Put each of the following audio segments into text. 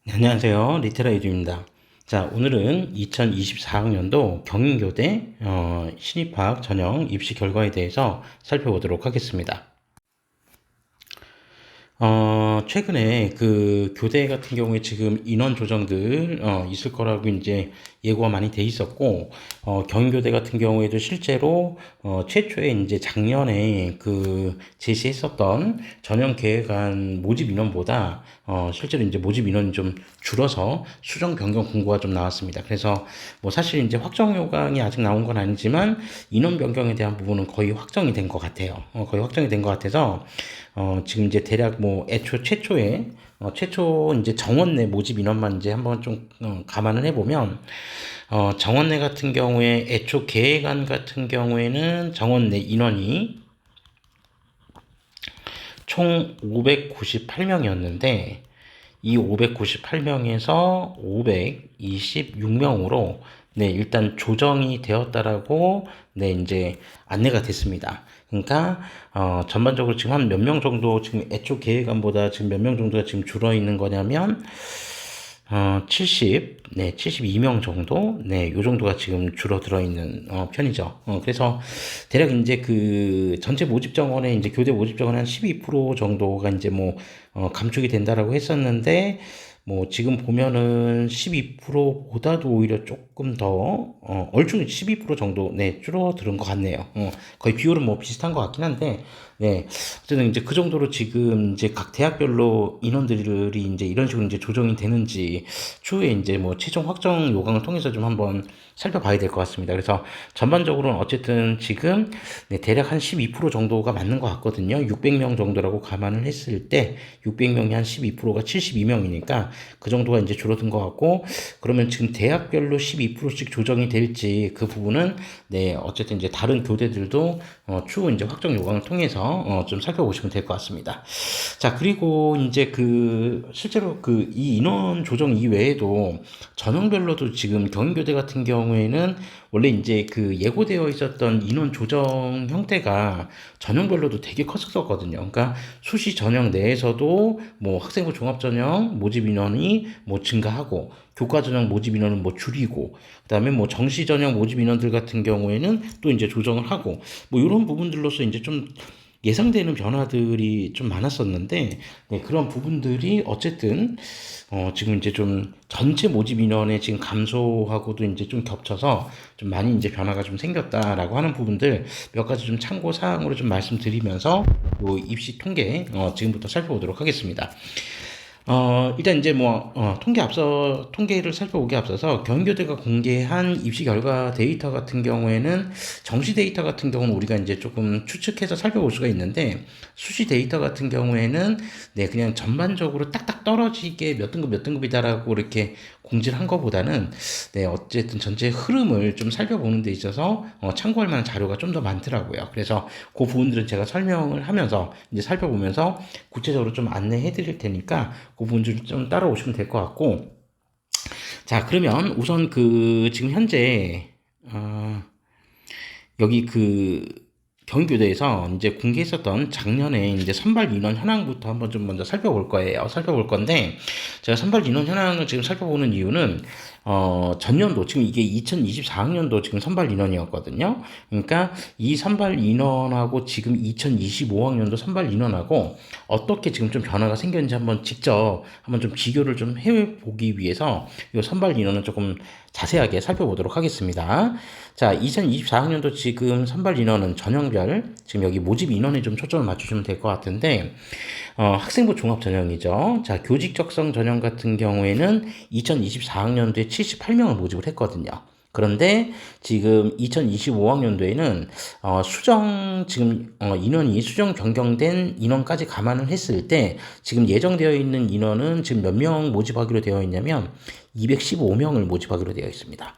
네, 안녕하세요. 리테라이드입니다. 자, 오늘은 2024학년도 경인교대 신입학 전형 입시 결과에 대해서 살펴보도록 하겠습니다. 최근에 그 교대 같은 경우에 지금 인원 조정들 있을 거라고 이제 예고가 많이 돼 있었고, 경인교대 같은 경우에도 실제로 최초에 이제 작년에 그 제시했었던 전형 계획안 모집 인원보다 실제로 이제 모집 인원이 좀 줄어서 수정 변경 공고가 좀 나왔습니다. 그래서 뭐 사실 이제 확정 요강이 아직 나온 건 아니지만 인원 변경에 대한 부분은 거의 확정이 된 것 같아요. 거의 확정이 된 것 같아서 지금 이제 대략 뭐 최초에 최초 이제 정원내 모집 인원만 이제 한번 좀 감안을 해보면 정원내 같은 경우에 애초 계획안 같은 경우에는 정원내 인원이 총 598명이었는데 이 598명에서 526명으로 네, 일단 조정이 되었다라고 네, 이제 안내가 됐습니다. 그러니까 전반적으로 지금 한 몇 명 정도 지금 애초 계획안보다 지금 몇 명 정도가 지금 줄어 있는 거냐면 72명 정도? 네, 요 정도가 지금 줄어들어 있는 편이죠. 그래서 대략 이제 그 전체 모집 정원에 이제 교대 모집 정원의 한 12% 정도가 이제 뭐 감축이 된다라고 했었는데 뭐 지금 보면은 12%보다도 오히려 조금 더 얼추 12% 정도 네 줄어드는 것 같네요. 거의 비율은 뭐 비슷한 것 같긴 한데 네 어쨌든 이제 그 정도로 지금 이제 각 대학별로 인원들이 이제 이런 식으로 이제 조정이 되는지 추후에 이제 뭐 최종 확정 요강을 통해서 좀 한번 살펴봐야 될 것 같습니다. 그래서 전반적으로는 어쨌든 지금 네, 대략 한 12% 정도가 맞는 것 같거든요. 600명 정도라고 감안을 했을 때 600명이 한 12%가 72명이니까 그 정도가 이제 줄어든 것 같고 그러면 지금 대학별로 12%씩 조정이 될지 그 부분은 네 어쨌든 이제 다른 교대들도 추후 이제 확정 요강을 통해서 좀 살펴보시면 될 것 같습니다. 자 그리고 이제 그 실제로 그 이 인원 조정 이외에도 전형별로도 지금 경인교대 같은 경우에는 원래 이제 그 예고되어 있었던 인원 조정 형태가 전형별로도 되게 컸었거든요. 그러니까 수시 전형 내에서도 뭐 학생부 종합 전형 모집 인원이 뭐 증가하고 교과 전형 모집 인원은 뭐 줄이고 그다음에 뭐 정시 전형 모집 인원들 같은 경우에는 또 이제 조정을 하고 뭐 이런 부분들로서 이제 좀 예상되는 변화들이 좀 많았었는데 네, 그런 부분들이 어쨌든 지금 이제 좀 전체 모집 인원의 지금 감소하고도 이제 좀 겹쳐서 좀 많이 이제 변화가 좀 생겼다라고 하는 부분들 몇 가지 좀 참고 사항으로 좀 말씀드리면서 요 입시 통계 지금부터 살펴보도록 하겠습니다. 일단 이제 뭐, 통계를 살펴보기 앞서서 경교대가 공개한 입시 결과 데이터 같은 경우에는 정시 데이터 같은 경우는 우리가 이제 조금 추측해서 살펴볼 수가 있는데 수시 데이터 같은 경우에는 네, 그냥 전반적으로 딱딱 떨어지게 몇 등급이다라고 이렇게 공지를 한 것보다는 네, 어쨌든 전체 흐름을 좀 살펴보는 데 있어서 참고할 만한 자료가 좀 더 많더라고요. 그래서 그 부분들은 제가 설명을 하면서 이제 살펴보면서 구체적으로 좀 안내해 드릴 테니까 그 부분들 좀 따라오시면 될 것 같고 자 그러면 우선 그 지금 현재 여기 그 경기교대에서 이제 공개했었던 작년에 이제 선발 인원 현황부터 한번 좀 먼저 살펴볼 거예요. 살펴볼 건데 제가 선발 인원 현황을 지금 살펴보는 이유는 전년도 지금 이게 2024학년도 지금 선발 인원이었거든요. 그러니까 이 선발 인원하고 지금 2025학년도 선발 인원하고 어떻게 지금 좀 변화가 생겼는지 한번 직접 한번 좀 비교를 좀 해보기 위해서 이 선발 인원은 조금 자세하게 살펴보도록 하겠습니다. 자, 2024학년도 지금 선발 인원은 전형별, 지금 여기 모집 인원에 좀 초점을 맞추시면 될 것 같은데, 학생부 종합 전형이죠. 자, 교직 적성 전형 같은 경우에는 2024학년도에 78명을 모집을 했거든요. 그런데 지금 2025학년도에는 인원이 수정 변경된 인원까지 감안을 했을 때 지금 예정되어 있는 인원은 지금 몇 명 모집하기로 되어 있냐면 215명을 모집하기로 되어 있습니다.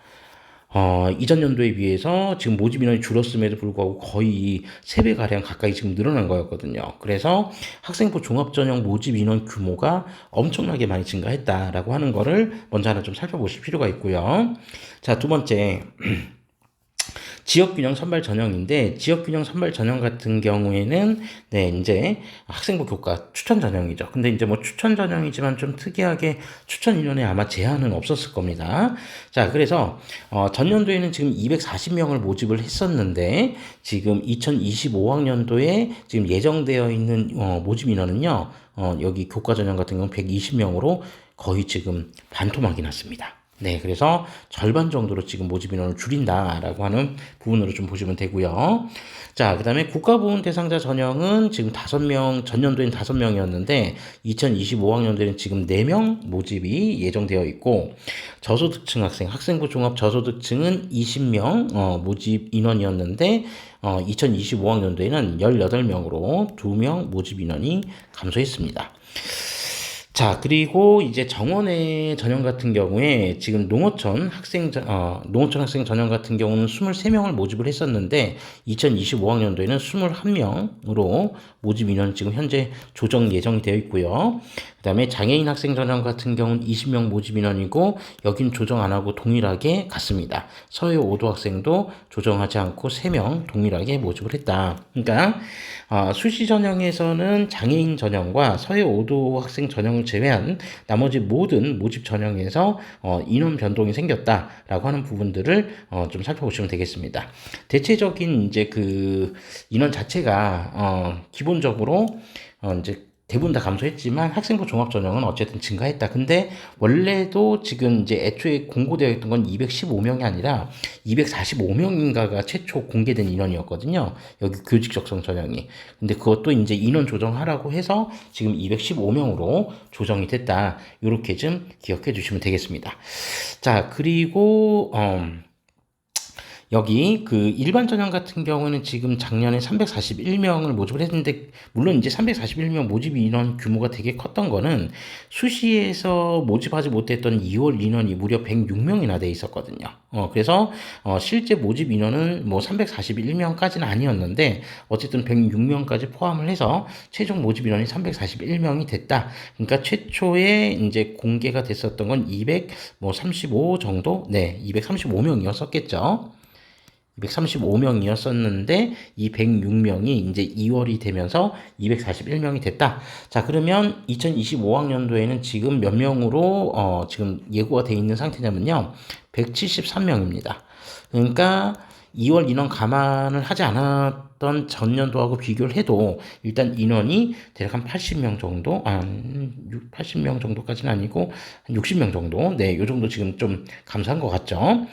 이전 연도에 비해서 지금 모집 인원이 줄었음에도 불구하고 거의 3배가량 가까이 지금 늘어난 거였거든요. 그래서 학생부 종합전형 모집 인원 규모가 엄청나게 많이 증가했다라고 하는 거를 먼저 하나 좀 살펴보실 필요가 있고요. 자, 두 번째. 지역균형 선발 전형인데 지역균형 선발 전형 같은 경우에는 네 이제 학생부 교과 추천 전형이죠. 근데 이제 뭐 추천 전형이지만 좀 특이하게 추천 인원에 아마 제한은 없었을 겁니다. 자 그래서 전년도에는 지금 240명을 모집을 했었는데 지금 2025학년도에 지금 예정되어 있는 모집 인원은요. 여기 교과 전형 같은 경우는 120명으로 거의 지금 반토막이 났습니다. 네, 그래서 절반 정도로 지금 모집 인원을 줄인다라고 하는 부분으로 좀 보시면 되고요. 자, 그 다음에 국가보훈 대상자 전형은 지금 5명, 전년도엔 5명이었는데 2025학년도에는 지금 4명 모집이 예정되어 있고 저소득층 학생, 학생부 종합 저소득층은 20명 모집 인원이었는데 2025학년도에는 18명으로 2명 모집 인원이 감소했습니다. 자, 그리고 이제 정원의 전형 같은 경우에 지금 농어촌 학생 전형 같은 경우는 23명을 모집을 했었는데 2025학년도에는 21명으로 모집 인원 지금 현재 조정 예정이 되어 있고요. 그 다음에 장애인 학생 전형 같은 경우는 20명 모집 인원이고 여긴 조정 안 하고 동일하게 갔습니다. 서해 5도 학생도 조정하지 않고 3명 동일하게 모집을 했다. 그러니까 수시 전형에서는 장애인 전형과 서해 5도 학생 전형을 제외한 나머지 모든 모집 전형에서 인원 변동이 생겼다라고 하는 부분들을 좀 살펴보시면 되겠습니다. 대체적인 이제 그 인원 자체가 기본적으로 이제 대부분 다 감소했지만 학생부 종합 전형은 어쨌든 증가했다. 근데 원래도 지금 이제 애초에 공고되어 있던 건 215명이 아니라 245명인가가 최초 공개된 인원이었거든요. 여기 교직 적성 전형이. 근데 그것도 이제 인원 조정하라고 해서 지금 215명으로 조정이 됐다. 이렇게 좀 기억해 주시면 되겠습니다. 자, 그리고 여기 그 일반 전형 같은 경우는 지금 작년에 341명을 모집을 했는데 물론 이제 341명 모집 인원 규모가 되게 컸던 거는 수시에서 모집하지 못했던 2월 인원이 무려 106명이나 돼 있었거든요. 그래서 실제 모집 인원은 뭐 341명까지는 아니었는데 어쨌든 106명까지 포함을 해서 최종 모집 인원이 341명이 됐다. 그러니까 최초에 이제 공개가 됐었던 건 235 정도? 네, 235명이었었겠죠. 235명이었었는데 이 106명이 이제 2월이 되면서 241명이 됐다. 자, 그러면 2025학년도에는 지금 몇 명으로 지금 예고가 돼 있는 상태냐면요. 173명입니다. 그러니까 2월 인원 감안을 하지 않았던 전년도하고 비교를 해도 일단 인원이 대략 한 80명 정도, 80명 정도까지는 아니고 한 60명 정도, 네, 요 정도 지금 좀 감소한 것 같죠.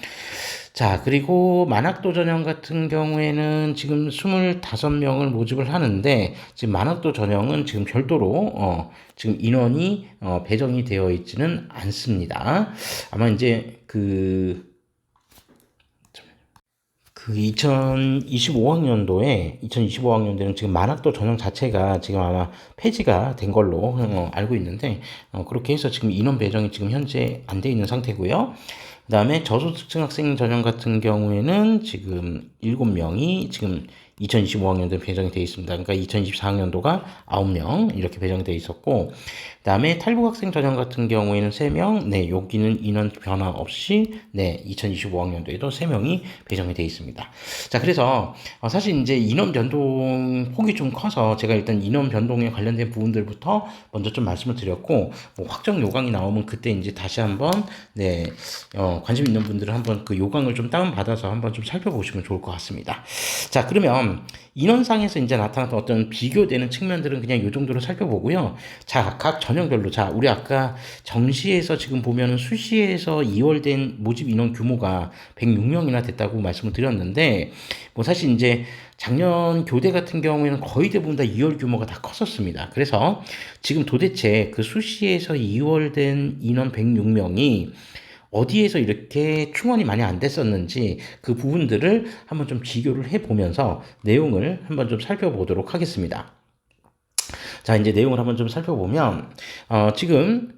자, 그리고 만학도 전형 같은 경우에는 지금 25명을 모집을 하는데, 지금 만학도 전형은 지금 별도로, 지금 인원이, 배정이 되어 있지는 않습니다. 아마 이제 그 2025학년도에는 지금 만학도 전형 자체가 지금 아마 폐지가 된 걸로 알고 있는데, 그렇게 해서 지금 인원 배정이 지금 현재 안 돼 있는 상태고요. 그 다음에 저소득층 학생 전형 같은 경우에는 지금 7명이 지금 2025학년도에 배정이 되어 있습니다. 그러니까 2024학년도가 9명 이렇게 배정이 되어 있었고, 그 다음에 탈북 학생 전형 같은 경우에는 3명, 네, 여기는 인원 변화 없이, 네, 2025학년도에도 3명이 배정이 되어 있습니다. 자, 그래서 사실 이제 인원 변동 폭이 좀 커서 제가 일단 인원 변동에 관련된 부분들부터 먼저 좀 말씀을 드렸고, 뭐 확정 요강이 나오면 그때 이제 다시 한번, 네, 관심 있는 분들은 한번 그 요강을 좀 다운받아서 한번 좀 살펴보시면 좋을 것 같습니다. 자, 그러면 인원상에서 이제 나타났던 어떤 비교되는 측면들은 그냥 이 정도로 살펴보고요. 자, 각 전형별로. 자, 우리 아까 정시에서 지금 보면은 수시에서 2월 된 모집 인원 규모가 106명이나 됐다고 말씀을 드렸는데, 뭐 사실 이제 작년 교대 같은 경우에는 거의 대부분 다 2월 규모가 다 컸었습니다. 그래서 지금 도대체 그 수시에서 2월 된 인원 106명이 어디에서 이렇게 충원이 많이 안 됐었는지 그 부분들을 한번 좀 비교를 해보면서 내용을 한번 좀 살펴보도록 하겠습니다. 자, 이제 내용을 한번 좀 살펴보면, 지금,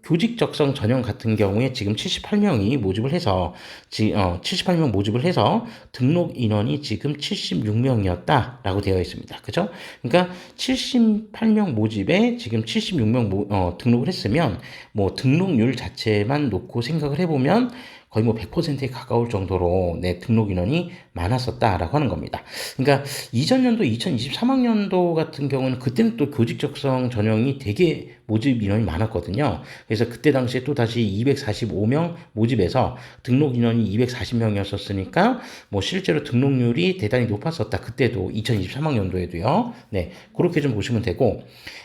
교직 적성 전형 같은 경우에 지금 78명이 모집을 해서 78명 모집을 해서 등록 인원이 지금 76명이었다라고 되어 있습니다. 그죠? 그러니까 78명 모집에 지금 76명 등록을 했으면 뭐 등록률 자체만 놓고 생각을 해보면 거의 뭐 100%에 가까울 정도로 네, 등록 인원이 많았었다라고 하는 겁니다. 그러니까 이전 연도 2023학년도 같은 경우는 그때는 또 교직 적성 전형이 되게 모집 인원이 많았거든요. 그래서 그때 당시에 또 다시 245명 모집해서 등록 인원이 240명이었었으니까 뭐 실제로 등록률이 대단히 높았었다. 그때도 2023학년도에도요. 네, 그렇게 좀 보시면 되고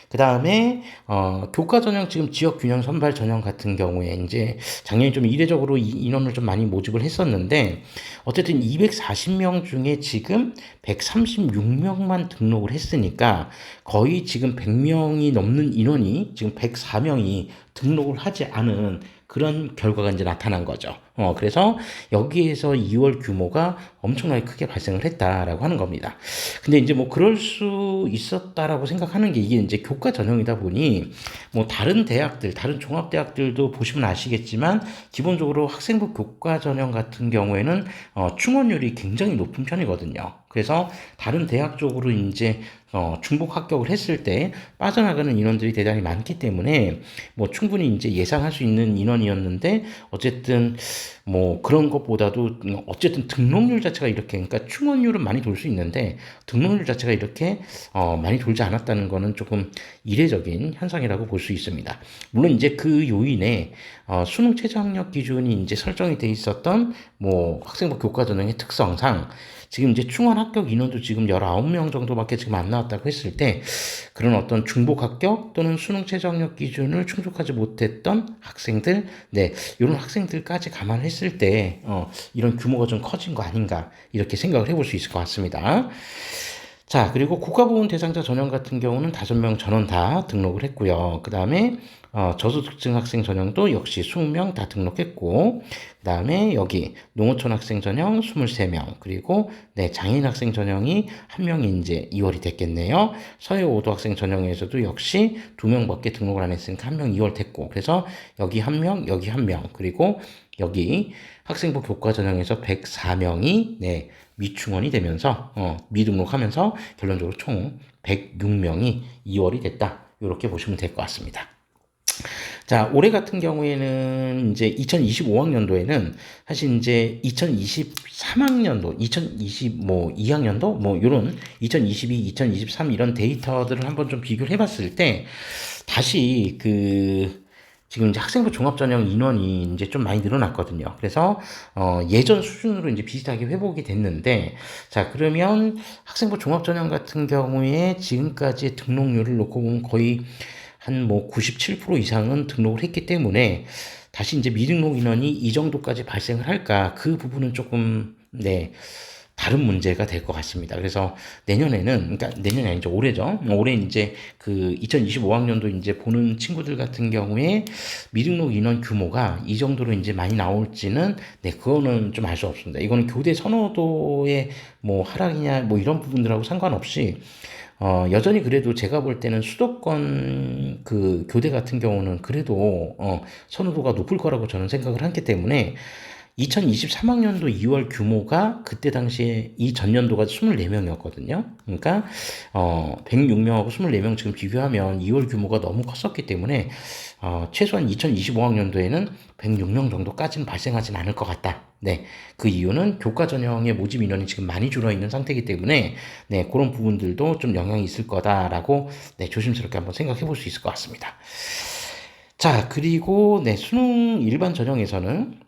그 다음에 교과 전형 지금 지역 균형 선발 전형 같은 경우에 이제 작년에 좀 이례적으로 인원을 좀 많이 모집을 했었는데 어쨌든 240명 중에 지금 136명만 등록을 했으니까 거의 지금 100명이 넘는 인원이 지금 104명이 등록을 하지 않은 그런 결과가 이제 나타난 거죠. 그래서 여기에서 2월 규모가 엄청나게 크게 발생을 했다라고 하는 겁니다. 근데 이제 뭐 그럴 수 있었다라고 생각하는 게 이게 이제 교과 전형이다 보니 뭐 다른 대학들, 다른 종합대학들도 보시면 아시겠지만 기본적으로 학생부 교과 전형 같은 경우에는 충원율이 굉장히 높은 편이거든요. 그래서 다른 대학 쪽으로 이제 중복 합격을 했을 때 빠져나가는 인원들이 대단히 많기 때문에 뭐 충분히 이제 예상할 수 있는 인원이었는데 어쨌든 뭐 그런 것보다도 어쨌든 등록률 자체가 이렇게 그러니까 충원율은 많이 돌 수 있는데 등록률 자체가 이렇게 많이 돌지 않았다는 거는 조금 이례적인 현상이라고 볼 수 있습니다. 물론 이제 그 요인에 수능 최저 학력 기준이 이제 설정이 돼 있었던 뭐 학생부 교과 전형의 특성상 지금 이제 충원 합격 인원도 지금 19명 정도밖에 지금 안 나왔다고 했을 때 그런 어떤 중복 합격 또는 수능 최저 학력 기준을 충족하지 못했던 학생들, 네, 이런 학생들까지 감안했을 때 이런 규모가 좀 커진 거 아닌가 이렇게 생각을 해볼 수 있을 것 같습니다. 자, 그리고 국가보훈 대상자 전형 같은 경우는 5명 전원 다 등록을 했고요. 그 다음에 저소득층 학생 전형도 역시 20명 다 등록했고, 그 다음에 여기 농어촌 학생 전형 23명, 그리고 네, 장애인 학생 전형이 1명이 이제 2월이 됐겠네요. 서해 5도 학생 전형에서도 역시 2명밖에 등록을 안 했으니까 1명 2월 됐고, 그래서 여기 1명, 여기 1명, 그리고 여기 학생부 교과 전형에서 104명이 네, 미충원이 되면서 미등록하면서 결론적으로 총 106명이 2월이 됐다. 이렇게 보시면 될 것 같습니다. 자, 올해 같은 경우에는 이제 2025학년도에는 사실 이제 2023학년도, 2학년도 뭐 요런 2022, 2023 이런 데이터들을 한번 좀 비교를 해봤을 때 다시 지금 이제 학생부 종합전형 인원이 이제 좀 많이 늘어났거든요. 그래서 예전 수준으로 이제 비슷하게 회복이 됐는데, 자, 그러면 학생부 종합전형 같은 경우에 지금까지 등록률을 놓고 보면 거의 한 뭐 97% 이상은 등록을 했기 때문에 다시 이제 미등록 인원이 이 정도까지 발생을 할까, 그 부분은 조금 네, 다른 문제가 될 것 같습니다. 그래서 내년에는, 그러니까 내년이 아니죠. 올해죠. 올해 이제 2025학년도 이제 보는 친구들 같은 경우에 미등록 인원 규모가 이 정도로 이제 많이 나올지는, 네, 그거는 좀 알 수 없습니다. 이거는 교대 선호도의 뭐 하락이냐, 뭐 이런 부분들하고 상관없이, 여전히 그래도 제가 볼 때는 수도권 교대 같은 경우는 그래도, 선호도가 높을 거라고 저는 생각을 하기 때문에, 2023학년도 2월 규모가 그때 당시에 이 전년도가 24명이었거든요. 그러니까 106명하고 24명 지금 비교하면 2월 규모가 너무 컸었기 때문에 최소한 2025학년도에는 106명 정도까지는 발생하진 않을 것 같다. 네, 그 이유는 교과 전형의 모집 인원이 지금 많이 줄어 있는 상태이기 때문에 네, 그런 부분들도 좀 영향이 있을 거다라고 네, 조심스럽게 한번 생각해 볼 수 있을 것 같습니다. 자, 그리고 네, 수능 일반 전형에서는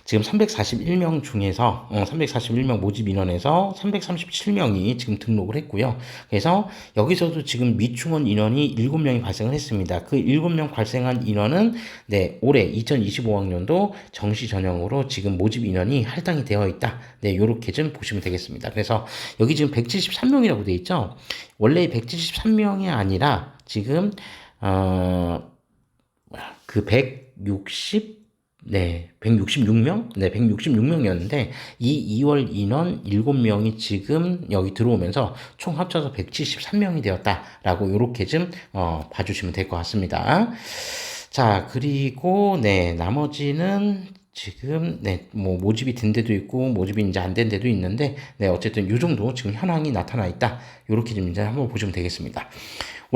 지금 341명 중에서 341명 모집 인원에서 337명이 지금 등록을 했고요. 그래서 여기서도 지금 미충원 인원이 7명이 발생을 했습니다. 그 7명 발생한 인원은 네, 올해 2025학년도 정시 전형으로 지금 모집 인원이 할당이 되어 있다. 네, 요렇게 좀 보시면 되겠습니다. 그래서 여기 지금 173명이라고 되어 있죠. 원래 173명이 아니라 지금 그 166명? 네, 166명이었는데, 이 2월 인원 7명이 지금 여기 들어오면서 총 합쳐서 173명이 되었다라고 요렇게 좀, 봐주시면 될 것 같습니다. 자, 그리고, 네, 나머지는 지금, 네, 뭐, 모집이 된 데도 있고, 모집이 이제 안 된 데도 있는데, 네, 어쨌든 요 정도 지금 현황이 나타나 있다. 요렇게 좀 이제 한번 보시면 되겠습니다.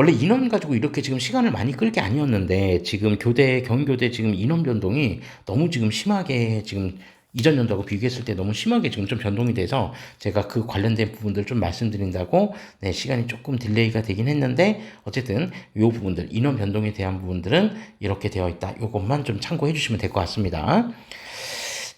원래 인원 가지고 이렇게 지금 시간을 많이 끌 게 아니었는데 지금 경교대 지금 인원 변동이 너무 지금 심하게 지금 이전 연도하고 비교했을 때 너무 심하게 지금 좀 변동이 돼서 제가 그 관련된 부분들 좀 말씀드린다고 네, 시간이 조금 딜레이가 되긴 했는데 어쨌든 이 부분들 인원 변동에 대한 부분들은 이렇게 되어 있다. 이것만 좀 참고해 주시면 될 것 같습니다.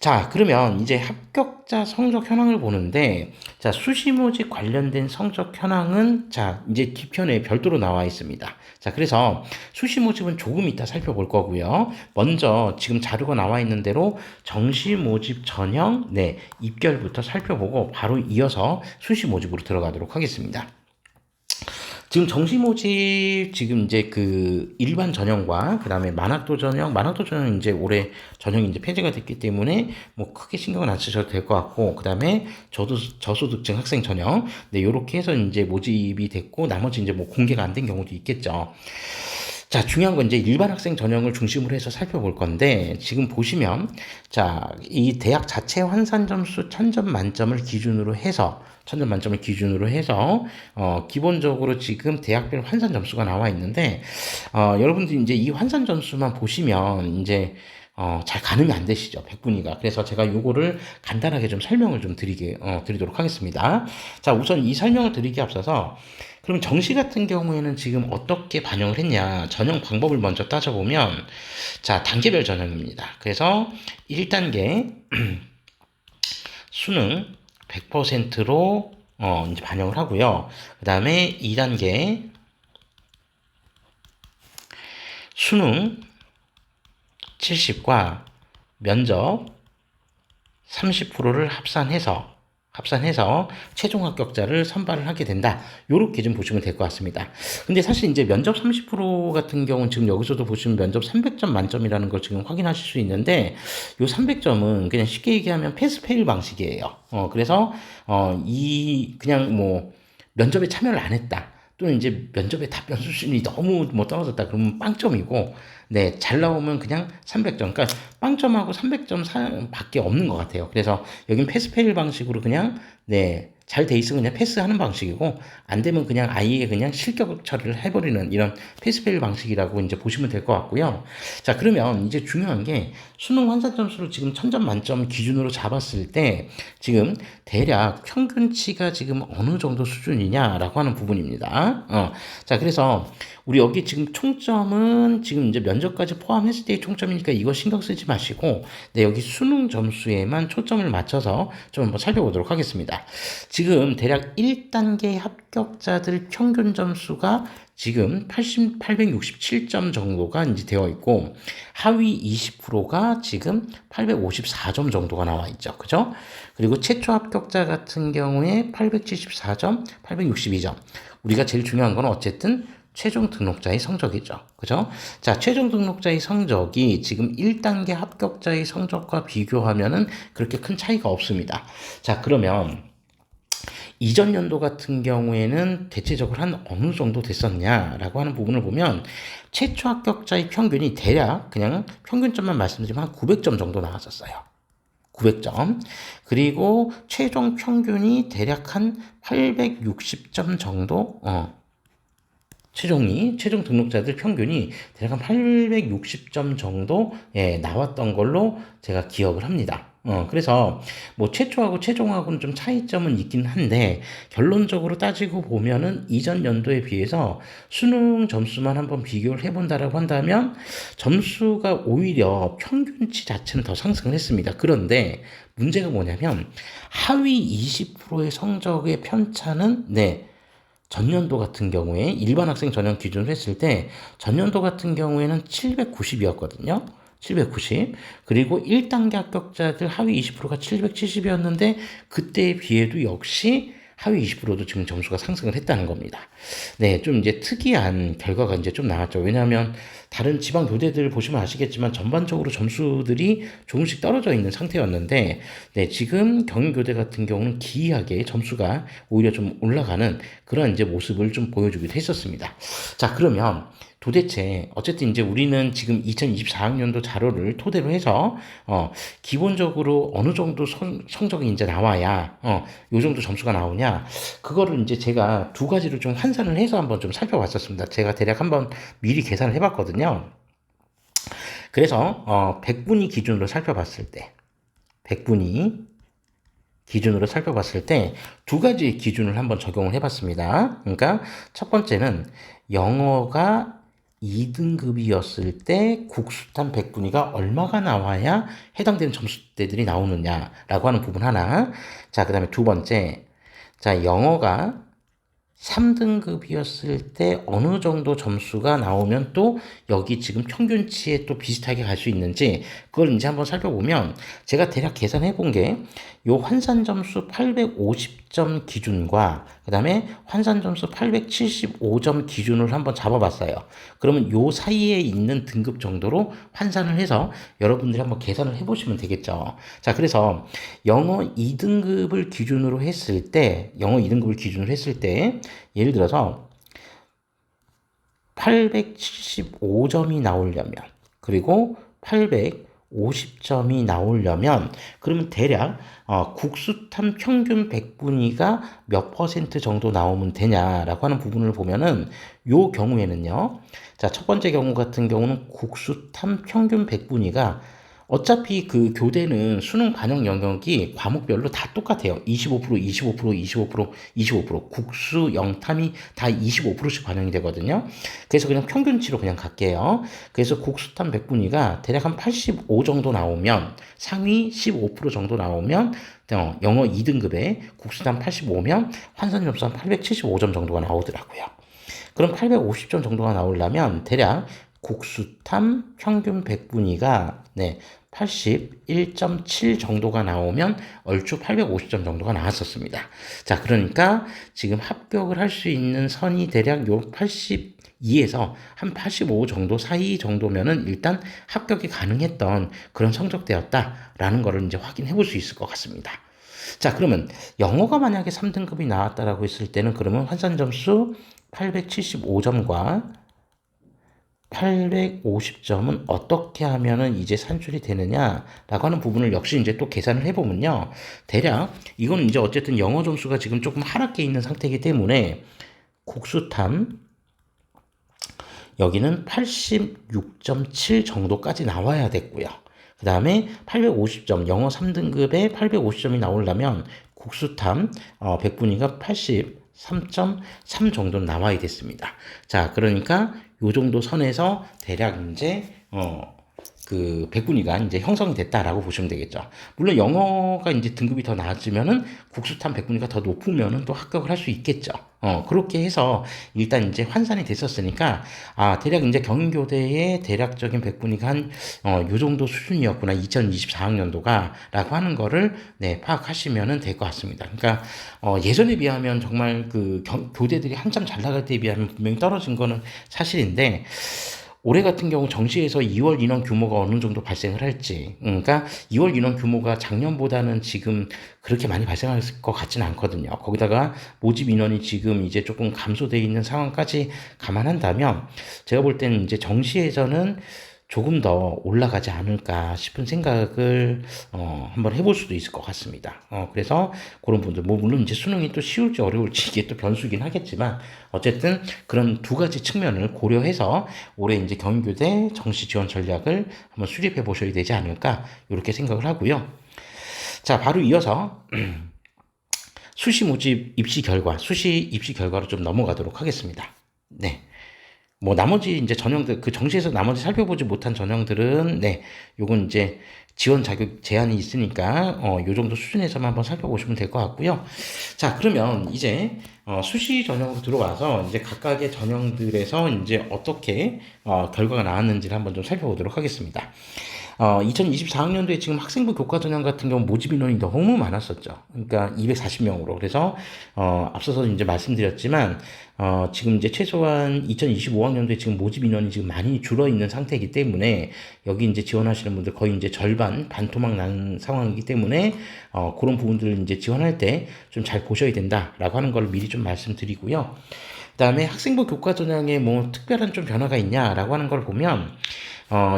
자, 그러면 이제 합격자 성적 현황을 보는데, 자, 수시 모집 관련된 성적 현황은, 자, 이제 뒤편에 별도로 나와 있습니다. 자, 그래서 수시 모집은 조금 이따 살펴볼 거고요. 먼저 지금 자료가 나와 있는 대로 정시 모집 전형, 네, 입결부터 살펴보고 바로 이어서 수시 모집으로 들어가도록 하겠습니다. 지금 정시 모집 지금 이제 그 일반 전형과 그다음에 만학도 전형 이제 올해 전형이 이제 폐지가 됐기 때문에 뭐 크게 신경은 안 쓰셔도 될 것 같고 그다음에 저소득층 학생 전형 네 요렇게 해서 이제 모집이 됐고 나머지 이제 뭐 공개가 안 된 경우도 있겠죠. 자, 중요한 건 이제 일반 학생 전형을 중심으로 해서 살펴볼 건데, 지금 보시면, 자, 이 대학 자체 환산 점수 1000점 만점을 기준으로 해서, 기본적으로 지금 대학별 환산 점수가 나와 있는데, 여러분들이 이제 이 환산 점수만 보시면, 이제, 잘 가늠이 안 되시죠, 백분위가. 그래서 제가 요거를 간단하게 좀 설명을 좀 드리도록 하겠습니다. 자, 우선 이 설명을 드리기 앞서서, 그럼 정시 같은 경우에는 지금 어떻게 반영을 했냐 전형 방법을 먼저 따져보면 자 단계별 전형입니다. 그래서 1단계 수능 100%로 이제 반영을 하고요. 그 다음에 2단계 수능 70과 면접 30%를 합산해서 최종 합격자를 선발을 하게 된다. 요렇게 좀 보시면 될 것 같습니다. 근데 사실 이제 면접 30% 같은 경우는 지금 여기서도 보시면 면접 300점 만점이라는 걸 지금 확인하실 수 있는데 요 300점은 그냥 쉽게 얘기하면 패스페일 방식이에요. 그래서 그냥 뭐 면접에 참여를 안 했다. 또는 이제 면접의 답변 수준이 너무 뭐 떨어졌다 그러면 빵점이고 네, 잘 나오면 그냥 300점. 그러니까 빵점하고 300점 밖에 없는 것 같아요. 그래서 여긴 패스페일 방식으로 그냥 네, 잘 돼 있으면 그냥 패스하는 방식이고 안 되면 그냥 아예 그냥 실격 처리를 해버리는 이런 패스페일 방식이라고 이제 보시면 될 것 같고요. 자, 그러면 이제 중요한 게 수능 환산 점수를 지금 1000점 만점 기준으로 잡았을 때 지금 대략 평균치가 지금 어느 정도 수준이냐라고 하는 부분입니다. 자, 그래서 우리 여기 지금 총점은 지금 이제 면접까지 포함했을 때의 총점이니까 이거 신경 쓰지 마시고 네, 여기 수능 점수에만 초점을 맞춰서 좀 한번 살펴보도록 하겠습니다. 지금 대략 1단계 합격자들 평균 점수가 지금 867점 정도가 이제 되어 있고 하위 20%가 지금 854점 정도가 나와 있죠. 그죠? 그리고 최초 합격자 같은 경우에 874점, 862점. 우리가 제일 중요한 건 어쨌든 최종 등록자의 성적이죠. 그죠? 자, 최종 등록자의 성적이 지금 1단계 합격자의 성적과 비교하면은 그렇게 큰 차이가 없습니다. 자, 그러면 이전 연도 같은 경우에는 대체적으로 한 어느 정도 됐었냐라고 하는 부분을 보면 최초 합격자의 평균이 대략 그냥 평균점만 말씀드리면 한 900점 정도 나왔었어요. 900점. 그리고 최종 평균이 대략 한 860점 정도, 최종 등록자들 평균이 대략 한 860점 정도 나왔던 걸로 제가 기억을 합니다. 그래서 뭐 최초하고 최종하고는 좀 차이점은 있긴 한데 결론적으로 따지고 보면은 이전 연도에 비해서 수능 점수만 한번 비교를 해본다라고 한다면 점수가 오히려 평균치 자체는 더 상승을 했습니다. 그런데 문제가 뭐냐면 하위 20%의 성적의 편차는 전년도 같은 경우에 일반 학생 전형 기준으로 했을 때 전년도 같은 경우에는 790이었거든요. 790. 그리고 1단계 합격자들 하위 20%가 770이었는데 그때에 비해도 역시 하위 20%도 지금 점수가 상승을 했다는 겁니다. 네, 좀 이제 특이한 결과가 이제 좀 나왔죠. 왜냐하면 다른 지방 교대들 보시면 아시겠지만 전반적으로 점수들이 조금씩 떨어져 있는 상태였는데, 네, 지금 경인교대 같은 경우는 기이하게 점수가 오히려 좀 올라가는 그런 이제 모습을 좀 보여주기도 했었습니다. 자, 그러면 도대체 어쨌든 이제 우리는 지금 2024학년도 자료를 토대로 해서 기본적으로 어느 정도 성적이 이제 나와야 요 정도 점수가 나오냐, 그거를 이제 제가 두 가지로 좀 환산을 해서 한번 좀 살펴봤었습니다. 제가 대략 한번 미리 계산을 해봤거든요. 그래서 100분위 기준으로 살펴봤을 때 100분위 기준으로 살펴봤을 때 두 가지 기준을 한번 적용을 해봤습니다. 그러니까 첫 번째는 영어가 2등급이었을 때 국수탄 100분위가 얼마가 나와야 해당되는 점수대들이 나오느냐라고 하는 부분 하나. 자, 그 다음에 두 번째, 자, 영어가 3등급이었을 때 어느 정도 점수가 나오면 또 여기 지금 평균치에 또 비슷하게 갈 수 있는지, 그걸 이제 한번 살펴보면 제가 대략 계산해 본 게 요 환산 점수 850점 기준과 그 다음에 환산 점수 875점 기준을 한번 잡아봤어요. 그러면 요 사이에 있는 등급 정도로 환산을 해서 여러분들이 한번 계산을 해보시면 되겠죠. 자, 그래서 영어 2등급을 기준으로 했을 때, 예를 들어서 875점이 나오려면, 그리고 850점이 나오려면, 그러면 대략 국수탐 평균 100분위가 몇 퍼센트 정도 나오면 되냐라고 하는 부분을 보면은, 요 경우에는요, 자, 첫 번째 경우 같은 경우는 국수탐 평균 100분위가 어차피 그 교대는 수능 반영 영역이 과목별로 다 똑같아요. 25%, 25%, 25%, 25%. 국수, 영탐이 다 25%씩 반영이 되거든요. 그래서 그냥 평균치로 그냥 갈게요. 그래서 국수탐 100분위가 대략 한 85 정도 나오면, 상위 15% 정도 나오면, 영어 2등급에 국수탐 85면 환산 점수 한 875점 정도가 나오더라고요. 그럼 850점 정도가 나오려면 대략 국수탐 평균 100분위가 81.7 정도가 나오면 얼추 850점 정도가 나왔었습니다. 자, 그러니까 지금 합격을 할 수 있는 선이 대략 요 82에서 한 85 정도 사이 정도면은 일단 합격이 가능했던 그런 성적대였다라는 거를 이제 확인해 볼 수 있을 것 같습니다. 자, 그러면 영어가 만약에 3등급이 나왔다라고 했을 때는 그러면 환산 점수 875점과 850점은 어떻게 하면은 이제 산출이 되느냐라고 하는 부분을 역시 이제 또 계산을 해보면요. 대략 이거는 이제 어쨌든 영어 점수가 지금 조금 하락해 있는 상태이기 때문에 국수탐 여기는 86.7 정도까지 나와야 됐고요. 그 다음에 850점, 영어 3등급에 850점이 나오려면 국수탐 100분위가 83.3 정도는 나와야 됐습니다. 자, 그러니까 요 정도 선에서 대략 이제 그 100분위가 이제 형성이 됐다라고 보시면 되겠죠. 물론 영어가 이제 등급이 더 낮으면은 국수탐 100분위가 더 높으면은 또 합격을 할 수 있겠죠. 그렇게 해서 일단 이제 환산이 됐었으니까, 대략 이제 경인교대의 대략적인 100분위가 요 정도 수준이었구나, 2024학년도가, 라고 하는 거를, 파악하시면은 될 것 같습니다. 그러니까, 예전에 비하면 정말 그 교대들이 한참 잘 나갈 때에 비하면 분명히 떨어진 거는 사실인데, 올해 같은 경우 정시에서 2월 인원 규모가 어느 정도 발생을 할지, 그러니까 2월 인원 규모가 작년보다는 지금 그렇게 많이 발생할 것 같지는 않거든요. 거기다가 모집 인원이 지금 이제 조금 감소되어 있는 상황까지 감안한다면, 제가 볼 때는 이제 정시에서는 조금 더 올라가지 않을까 싶은 생각을 한번 해볼 수도 있을 것 같습니다. 그래서 그런 분들, 뭐 물론 이제 수능이 또 쉬울지 어려울지 이게 또 변수긴 하겠지만, 어쨌든 그런 두 가지 측면을 고려해서 올해 이제 경인교대 정시 지원 전략을 한번 수립해 보셔야 되지 않을까, 이렇게 생각을 하고요. 자, 바로 이어서 수시 모집 입시 결과로 좀 넘어가도록 하겠습니다. 네. 뭐 나머지 이제 전형들, 그 정시에서 나머지 살펴보지 못한 전형들은 요건 이제 지원 자격 제한이 있으니까 요 정도 수준에서만 한번 살펴보시면 될 것 같고요. 자, 그러면 이제 수시 전형으로 들어와서 이제 각각의 전형들에서 이제 어떻게 결과가 나왔는지를 한번 좀 살펴보도록 하겠습니다. 2024학년도에 지금 학생부 교과 전형 같은 경우 모집 인원이 너무 많았었죠. 그러니까 240명으로. 그래서 앞서서 이제 말씀드렸지만 지금 이제 최소한 2025학년도에 지금 모집 인원이 지금 많이 줄어 있는 상태이기 때문에, 여기 이제 지원하시는 분들 거의 이제 절반 반토막 난 상황이기 때문에 그런 부분들을 이제 지원할 때 좀 잘 보셔야 된다라고 하는 걸 미리 좀 말씀드리고요. 그다음에 학생부 교과 전형에 뭐 특별한 좀 변화가 있냐라고 하는 걸 보면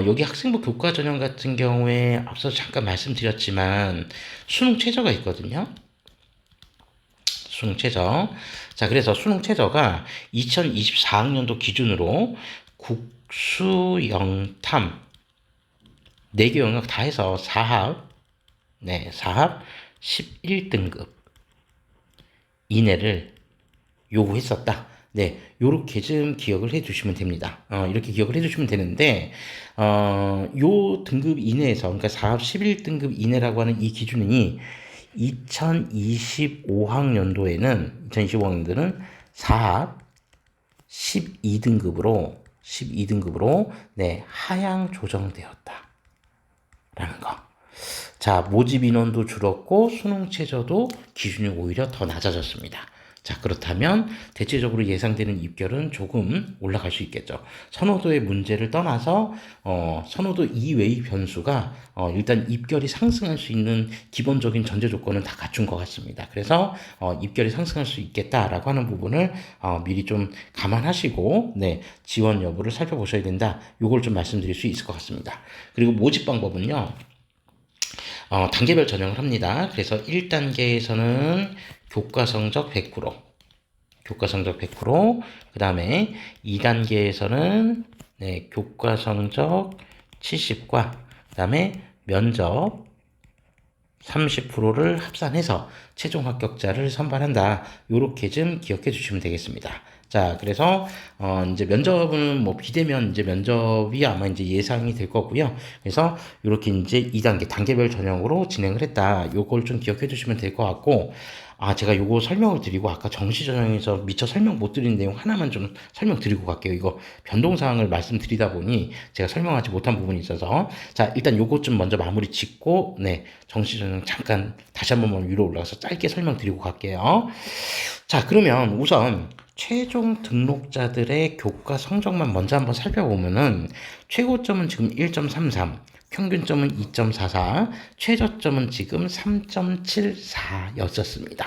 여기 학생부 교과 전형 같은 경우에 앞서 잠깐 말씀드렸지만 수능 최저가 있거든요. 수능 최저. 자, 그래서 수능 최저가 2024학년도 기준으로 국수 영탐 4개 영역 다 해서 4합, 네, 4합 11등급 이내를 요구했었다. 네, 요렇게 좀 기억을 해 주시면 됩니다. 이렇게 기억을 해 주시면 되는데, 요 등급 이내에서, 그러니까 4합 11등급 이내라고 하는 이 기준이 2025학년도에는 4합 12등급으로, 네, 하향 조정되었다. 라는 거. 자, 모집 인원도 줄었고 수능 최저도 기준이 오히려 더 낮아졌습니다. 자, 그렇다면 대체적으로 예상되는 입결은 조금 올라갈 수 있겠죠. 선호도의 문제를 떠나서 선호도 이외의 변수가 일단 입결이 상승할 수 있는 기본적인 전제 조건은 다 갖춘 것 같습니다. 그래서 입결이 상승할 수 있겠다라고 하는 부분을 미리 좀 감안하시고 네, 지원 여부를 살펴보셔야 된다. 요걸 좀 말씀드릴 수 있을 것 같습니다. 그리고 모집 방법은요. 단계별 전형을 합니다. 그래서 1단계에서는 교과 성적 100%, 그 다음에 2단계에서는 네, 교과 성적 70과 그 다음에 면접 30%를 합산해서 최종 합격자를 선발한다. 요렇게 좀 기억해 주시면 되겠습니다. 자, 그래서 이제 면접은 뭐 비대면 이제 면접이 아마 이제 예상이 될 거고요. 그래서 이렇게 이제 2단계 단계별 전형으로 진행을 했다. 요걸 좀 기억해 주시면 될 것 같고, 제가 요거 설명을 드리고 아까 정시 전형에서 미처 설명 못 드린 내용 하나만 좀 설명드리고 갈게요. 이거 변동사항을 말씀드리다 보니 제가 설명하지 못한 부분이 있어서 자, 일단 요거 좀 먼저 마무리 짓고 네, 정시 전형 잠깐 다시 한번 위로 올라가서 짧게 설명드리고 갈게요. 자, 그러면 우선 최종 등록자들의 교과 성적만 먼저 한번 살펴보면은 최고점은 지금 1.33, 평균점은 2.44, 최저점은 지금 3.74였었습니다.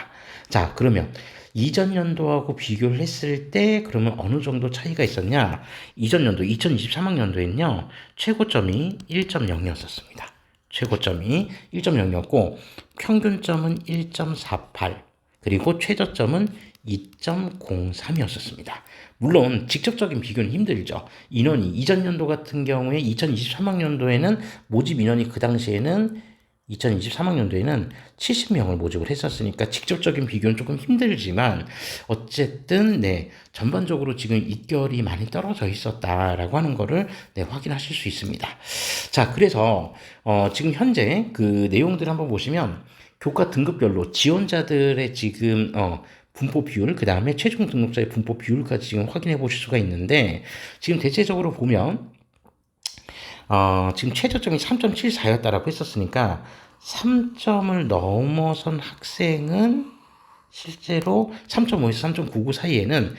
자, 그러면 이전 연도하고 비교를 했을 때 그러면 어느 정도 차이가 있었냐? 이전 연도 2023학년도에는요. 최고점이 1.0이었습니다. 최고점이 1.0이었고 평균점은 1.48 그리고 최저점은 2.03이었습니다. 물론 직접적인 비교는 힘들죠. 인원이 이전 연도 같은 경우에 2023학년도에는 모집 인원이 그 당시에는 2023학년도에는 70명을 모집을 했었으니까 직접적인 비교는 조금 힘들지만 어쨌든 네, 전반적으로 지금 입결이 많이 떨어져 있었다라고 하는 거를 네, 확인하실 수 있습니다. 자, 그래서 지금 현재 그 내용들을 한번 보시면 교과 등급별로 지원자들의 지금 분포 비율, 그 다음에 최종 등록자의 분포 비율까지 지금 확인해 보실 수가 있는데, 지금 대체적으로 보면, 지금 최저점이 3.74였다라고 했었으니까, 3점을 넘어선 학생은 실제로 3.5에서 3.99 사이에는,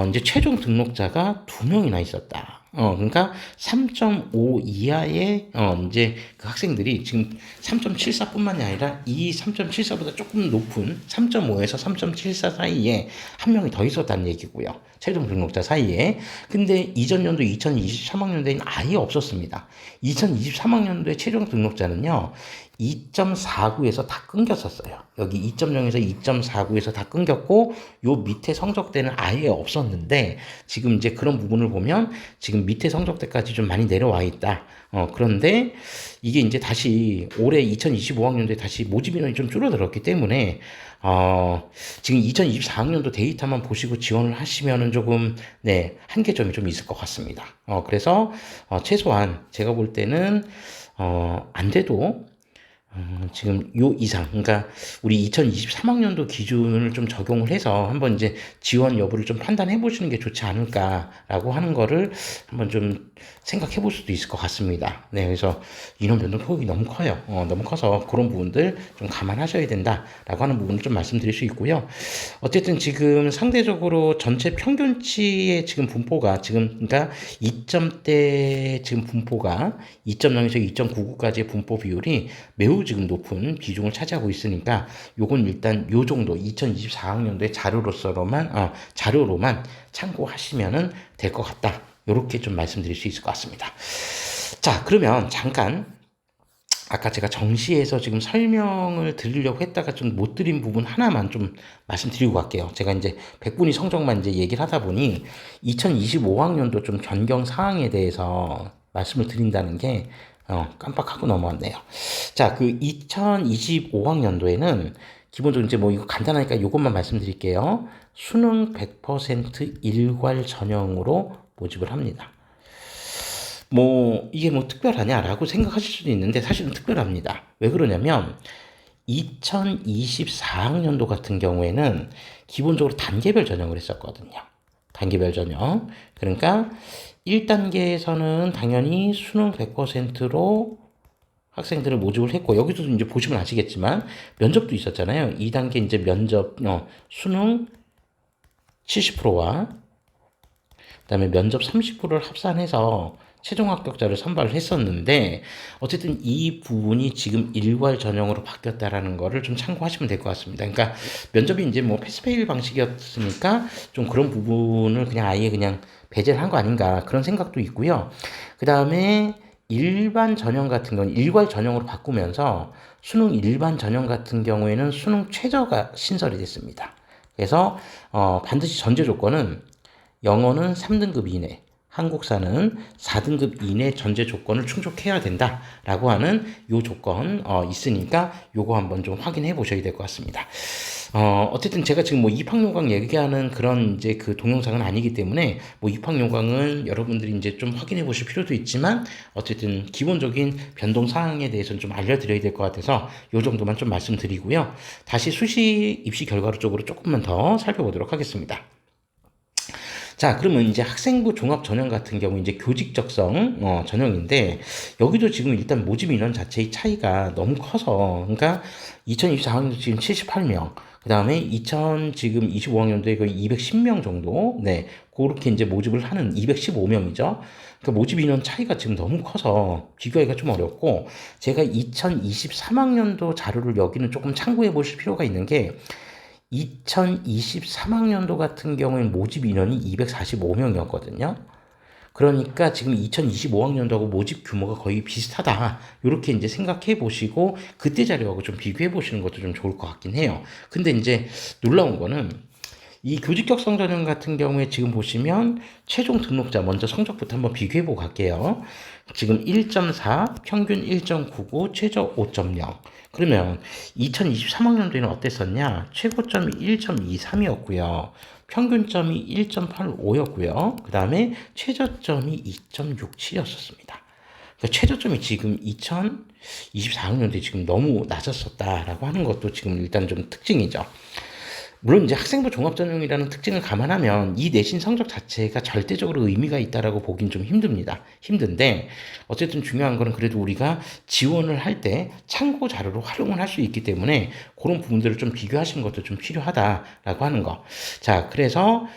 이제 최종 등록자가 2명이나 있었다. 그러니까 3.5 이하의, 이제 그 학생들이 지금 3.74뿐만이 아니라 이 3.74보다 조금 높은 3.5에서 3.74 사이에 한 명이 더 있었다는 얘기고요. 최종 등록자 사이에. 근데 이전 연도 2023학년도에는 아예 없었습니다. 2023학년도의 최종 등록자는요, 2.49에서 다 끊겼었어요. 여기 2.0에서 2.49에서 다 끊겼고, 요 밑에 성적대는 아예 없었는데, 지금 이제 그런 부분을 보면, 지금 밑에 성적대까지 좀 많이 내려와 있다. 그런데, 이게 이제 다시, 올해 2025학년도에 다시 모집 인원이 좀 줄어들었기 때문에, 지금 2024학년도 데이터만 보시고 지원을 하시면은 조금, 네, 한계점이 좀 있을 것 같습니다. 그래서, 최소한, 제가 볼 때는, 안 돼도, 지금 요 이상, 그러니까 우리 2023학년도 기준을 좀 적용을 해서 한번 이제 지원 여부를 좀 판단해 보시는 게 좋지 않을까라고 하는 거를 한번 좀 생각해 볼 수도 있을 것 같습니다. 네, 그래서 인원 변동 폭이 너무 커요. 너무 커서 그런 부분들 좀 감안하셔야 된다라고 하는 부분을 좀 말씀드릴 수 있고요. 어쨌든 지금 상대적으로 전체 평균치의 지금 분포가 지금, 그러니까 2점대 지금 분포가 2.0에서 2.99까지의 분포 비율이 매우 지금 높은 비중을 차지하고 있으니까 요건 일단 요 정도 2024학년도의 자료로만 참고하시면은 될 것 같다. 요렇게 좀 말씀드릴 수 있을 것 같습니다. 자, 그러면 잠깐 아까 제가 정시에서 지금 설명을 드리려고 했다가 좀 못 드린 부분 하나만 좀 말씀드리고 갈게요. 제가 이제 백분위 성적만 이제 얘기를 하다 보니 2025학년도 좀 변경 사항에 대해서 말씀을 드린다는 게 깜빡하고 넘어왔네요. 자, 그 2025학년도에는 기본적으로 이제 뭐 이거 간단하니까 이것만 말씀드릴게요. 수능 100% 일괄 전형으로 모집을 합니다. 뭐 이게 뭐 특별하냐라고 생각하실 수도 있는데 사실은 특별합니다. 왜 그러냐면 2024학년도 같은 경우에는 기본적으로 단계별 전형을 했었거든요. 단계별 전형. 그러니까 1단계에서는 당연히 수능 100%로 학생들을 모집을 했고, 여기도 이제 보시면 아시겠지만 면접도 있었잖아요. 2단계 이제 면접 수능 70%와 그다음에 면접 30%를 합산해서 최종 합격자를 선발을 했었는데, 어쨌든 이 부분이 지금 일괄 전형으로 바뀌었다라는 거를 좀 참고하시면 될 것 같습니다. 그러니까 면접이 이제 뭐 패스페일 방식이었으니까 좀 그런 부분을 그냥 아예 그냥 배제를 한 거 아닌가 그런 생각도 있고요. 그 다음에 일반 전형 같은 경우는 일괄 전형으로 바꾸면서 수능 일반 전형 같은 경우에는 수능 최저가 신설이 됐습니다. 그래서 반드시 전제 조건은 영어는 3등급 이내, 한국사는 4등급 이내 전제 조건을 충족해야 된다라고 하는 요 조건 있으니까 요거 한번 좀 확인해 보셔야 될 것 같습니다. 어쨌든 제가 지금 뭐 입학요강 얘기하는 그런 이제 그 동영상은 아니기 때문에 뭐 입학요강은 여러분들이 이제 좀 확인해 보실 필요도 있지만, 어쨌든 기본적인 변동 사항에 대해서는 좀 알려드려야 될 것 같아서 요 정도만 좀 말씀드리고요. 다시 수시 입시 결과로 쪽으로 조금만 더 살펴보도록 하겠습니다. 자, 그러면 이제 학생부 종합 전형 같은 경우 이제 교직 적성 전형인데, 여기도 지금 일단 모집 인원 자체의 차이가 너무 커서, 그러니까 2024학년도 지금 78명, 그 다음에 지금 25학년도에 거의 210명 정도, 네, 그렇게 이제 모집을 하는 215명이죠. 그러니까 모집 인원 차이가 지금 너무 커서 비교하기가 좀 어렵고, 제가 2023학년도 자료를 여기는 조금 참고해 보실 필요가 있는 게, 2023학년도 같은 경우에는 모집 인원이 245명이었거든요. 그러니까 지금 2025학년도하고 모집 규모가 거의 비슷하다. 이렇게 이제 생각해 보시고 그때 자료하고 좀 비교해 보시는 것도 좀 좋을 것 같긴 해요. 근데 이제 놀라운 거는 이 교직격성 전형 같은 경우에 지금 보시면 최종 등록자 먼저 성적부터 한번 비교해보고 갈게요. 지금 1.4, 평균 1.99, 최저 5.0. 그러면 2023학년도에는 어땠었냐? 최고점이 1.23이었고요. 평균점이 1.85였고요. 그 다음에 최저점이 2.67이었습니다. 그러니까 최저점이 지금 2024학년도에 지금 너무 낮았었다라고 하는 것도 지금 일단 좀 특징이죠. 물론 이제 학생부 종합전형이라는 특징을 감안하면 이 내신 성적 자체가 절대적으로 의미가 있다라고 보긴 좀 힘든데, 어쨌든 중요한 거는 그래도 우리가 지원을 할 때 참고 자료로 활용을 할 수 있기 때문에 그런 부분들을 좀 비교하시는 것도 좀 필요하다라고 하는 거. 자, 그래서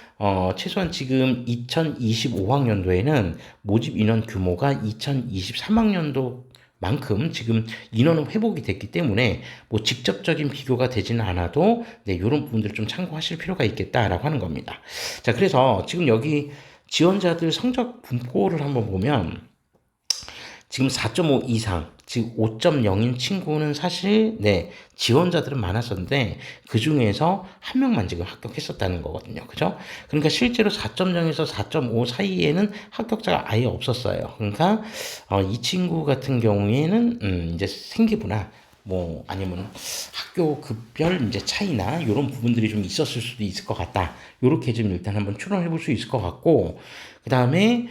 최소한 지금 2025학년도에는 모집 인원 규모가 2023학년도 만큼 지금 인원은 회복이 됐기 때문에 뭐 직접적인 비교가 되지는 않아도 이런 부분들을 좀 참고하실 필요가 있겠다라고 하는 겁니다. 자, 그래서 지금 여기 지원자들 성적 분포를 한번 보면 지금 4.5 이상, 즉 5.0인 친구는 사실 지원자들은 많았었는데 그 중에서 한 명만 지금 합격했었다는 거거든요. 그죠? 그러니까 실제로 4.0에서 4.5 사이에는 합격자가 아예 없었어요. 그러니까 이 친구 같은 경우에는 이제 생기부나 뭐 아니면 학교 급별 이제 차이나 이런 부분들이 좀 있었을 수도 있을 것 같다. 요렇게 좀 일단 한번 추론해 볼 수 있을 것 같고, 그 다음에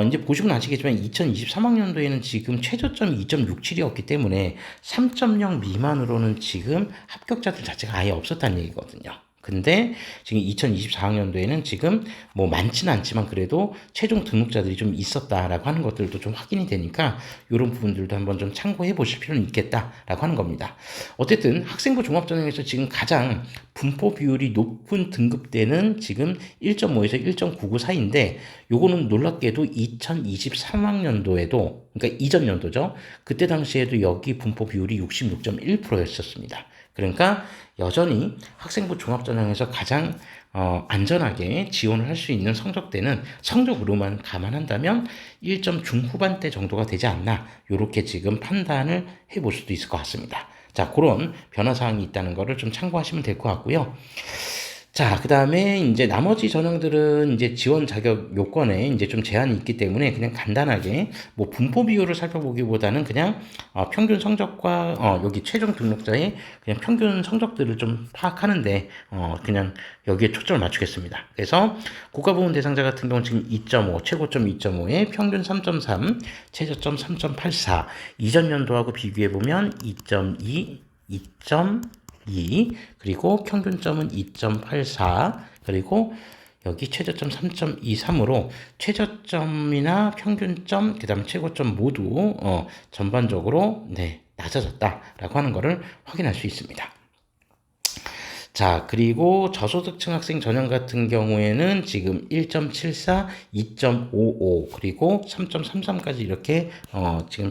이제 보시면 아시겠지만 2023학년도에는 지금 최저점이 2.67이었기 때문에 3.0 미만으로는 지금 합격자들 자체가 아예 없었다는 얘기거든요. 근데 지금 2024학년도에는 지금 뭐 많지는 않지만 그래도 최종 등록자들이 좀 있었다라고 하는 것들도 좀 확인이 되니까 이런 부분들도 한번 좀 참고해 보실 필요는 있겠다라고 하는 겁니다. 어쨌든 학생부 종합전형에서 지금 가장 분포 비율이 높은 등급대는 지금 1.5에서 1.99 사이인데 요거는 놀랍게도 2023학년도에도 그러니까 이전 연도죠. 그때 당시에도 여기 분포 비율이 66.1%였었습니다. 그러니까 여전히 학생부 종합전형에서 가장 안전하게 지원을 할 수 있는 성적대는 성적으로만 감안한다면 1점 중후반대 정도가 되지 않나 이렇게 지금 판단을 해볼 수도 있을 것 같습니다. 자, 그런 변화사항이 있다는 것을 좀 참고하시면 될 것 같고요. 자, 그 다음에 이제 나머지 전형들은 이제 지원 자격 요건에 이제 좀 제한이 있기 때문에 그냥 간단하게 뭐 분포 비율을 살펴보기보다는 그냥 평균 성적과 여기 최종 등록자의 그냥 평균 성적들을 좀 파악하는데 그냥 여기에 초점을 맞추겠습니다. 그래서 국가부문 대상자 같은 경우는 지금 2.5, 최고점 2.5에 평균 3.3, 최저점 3.84, 이전 연도하고 비교해보면 2.2, 2.2 그리고 평균점은 2.84 그리고 여기 최저점 3.23으로 최저점이나 평균점 그다음에 최고점 모두 전반적으로 낮아졌다라고 하는 것을 확인할 수 있습니다. 자, 그리고 저소득층 학생 전형 같은 경우에는 지금 1.74, 2.55, 그리고 3.33까지 이렇게, 지금,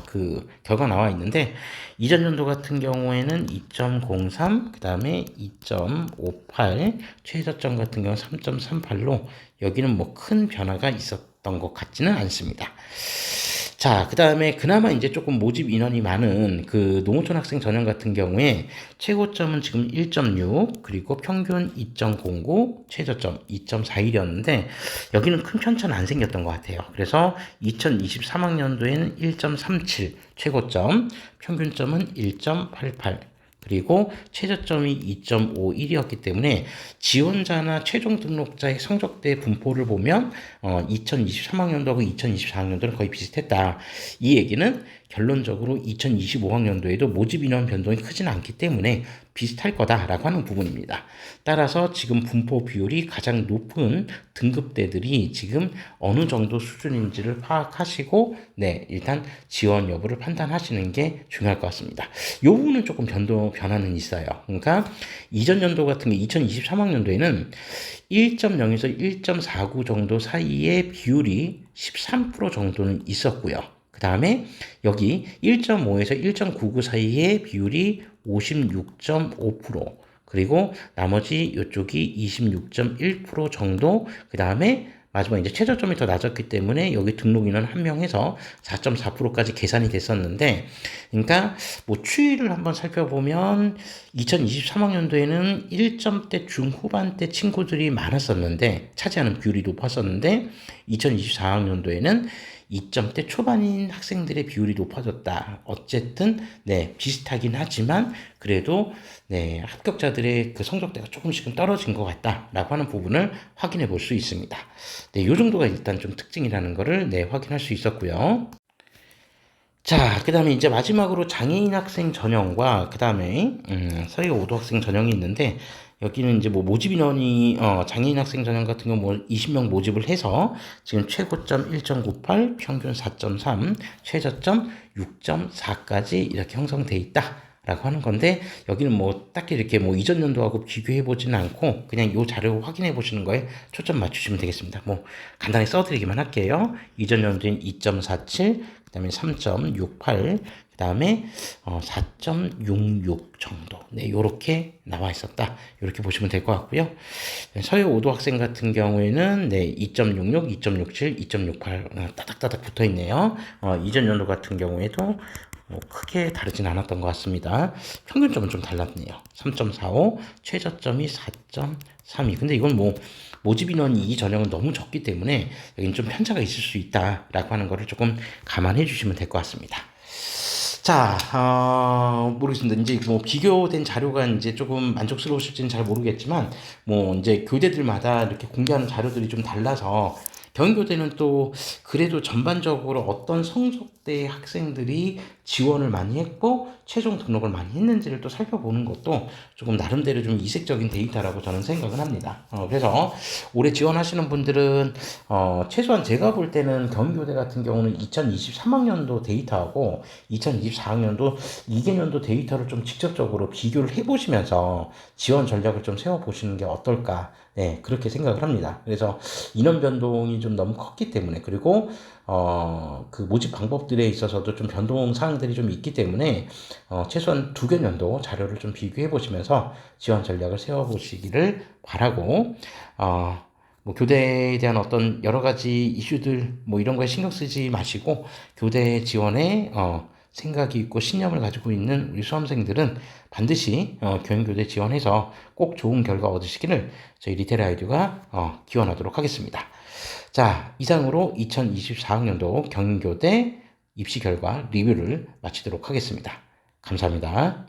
그, 결과 나와 있는데, 이전 연도 같은 경우에는 2.03, 그 다음에 2.58, 최저점 같은 경우는 3.38로, 여기는 뭐 큰 변화가 있었던 것 같지는 않습니다. 자, 그 다음에 그나마 이제 조금 모집 인원이 많은 그 농어촌 학생 전형 같은 경우에 최고점은 지금 1.6, 그리고 평균 2.09, 최저점 2.41이었는데 여기는 큰 편차는 안 생겼던 것 같아요. 그래서 2023학년도에는 1.37 최고점, 평균점은 1.88, 그리고 최저점이 2.51이었기 때문에 지원자나 최종 등록자의 성적대 분포를 보면 2023학년도하고 2024학년도는 거의 비슷했다. 이 얘기는 결론적으로 2025학년도에도 모집 인원 변동이 크지는 않기 때문에 비슷할 거다라고 하는 부분입니다. 따라서 지금 분포 비율이 가장 높은 등급대들이 지금 어느 정도 수준인지를 파악하시고 일단 지원 여부를 판단하시는 게 중요할 것 같습니다. 이 부분은 조금 변화는 있어요. 그러니까 이전 연도 같은 게 2023학년도에는 1.0에서 1.49 정도 사이의 비율이 13% 정도는 있었고요. 그 다음에 여기 1.5에서 1.99 사이의 비율이 56.5%, 그리고 나머지 이쪽이 26.1% 정도, 그 다음에 마지막 이제 최저점이 더 낮았기 때문에 여기 등록 인원 한 명 해서 4.4%까지 계산이 됐었는데, 그러니까 뭐 추이를 한번 살펴보면 2023학년도에는 1점대 중후반대 친구들이 많았었는데 차지하는 비율이 높았었는데 2024학년도에는 2점대 초반인 학생들의 비율이 높아졌다. 어쨌든 비슷하긴 하지만 그래도 합격자들의 그 성적대가 조금씩은 떨어진 것 같다라고 하는 부분을 확인해 볼 수 있습니다. 이 정도가 일단 좀 특징이라는 것을 확인할 수 있었고요. 자, 그 다음에 이제 마지막으로 장애인 학생 전형과 그 다음에 서해 5도 학생 전형이 있는데 여기는 이제 뭐 모집 인원이 장애인 학생 전형 같은 경우 뭐 20명 모집을 해서 지금 최고점 1.98, 평균 4.3, 최저점 6.4까지 이렇게 형성돼 있다. 라고 하는 건데 여기는 뭐 딱히 이렇게 뭐 이전 연도하고 비교해 보지는 않고 그냥 요 자료 확인해 보시는 거에 초점 맞추시면 되겠습니다. 뭐 간단히 써드리기만 할게요. 이전 연도인 2.47, 그 다음에 3.68, 그 다음에 4.66 정도 요렇게 나와 있었다. 이렇게 보시면 될 것 같고요. 서해 5도 학생 같은 경우에는 2.66, 2.67, 2.68 따닥따닥 붙어 있네요. 이전 연도 같은 경우에도 뭐 크게 다르진 않았던 것 같습니다. 평균점은 좀 달랐네요. 3.45, 최저점이 4.32. 근데 이건 뭐 모집 인원이 이 전형은 너무 적기 때문에 여기는 좀 편차가 있을 수 있다라고 하는 거를 조금 감안해 주시면 될 것 같습니다. 자, 모르겠습니다. 이제 뭐 비교된 자료가 이제 조금 만족스러우실지는 잘 모르겠지만, 뭐 이제 교대들마다 이렇게 공개하는 자료들이 좀 달라서 경인교대는 또 그래도 전반적으로 어떤 성적대 학생들이 지원을 많이 했고 최종 등록을 많이 했는지를 또 살펴보는 것도 조금 나름대로 좀 이색적인 데이터라고 저는 생각을 합니다. 그래서 올해 지원하시는 분들은 최소한 제가 볼 때는 경인교대 같은 경우는 2023학년도 데이터하고 2024학년도 2개년도 데이터를 좀 직접적으로 비교를 해보시면서 지원 전략을 좀 세워보시는 게 어떨까, 네, 그렇게 생각을 합니다. 그래서 인원 변동이 좀 너무 컸기 때문에, 그리고 그 모집 방법들에 있어서도 좀 변동 사항들이 좀 있기 때문에 최소한 두 개년도 자료를 좀 비교해 보시면서 지원 전략을 세워 보시기를 바라고, 뭐 교대에 대한 어떤 여러 가지 이슈들 뭐 이런 거에 신경 쓰지 마시고 교대 지원에 생각이 있고 신념을 가지고 있는 우리 수험생들은 반드시 교인교대 지원해서 꼭 좋은 결과 얻으시기를 저희 리테일 아이디어가 기원하도록 하겠습니다. 자, 이상으로 2024학년도 경인교대 입시 결과 리뷰를 마치도록 하겠습니다. 감사합니다.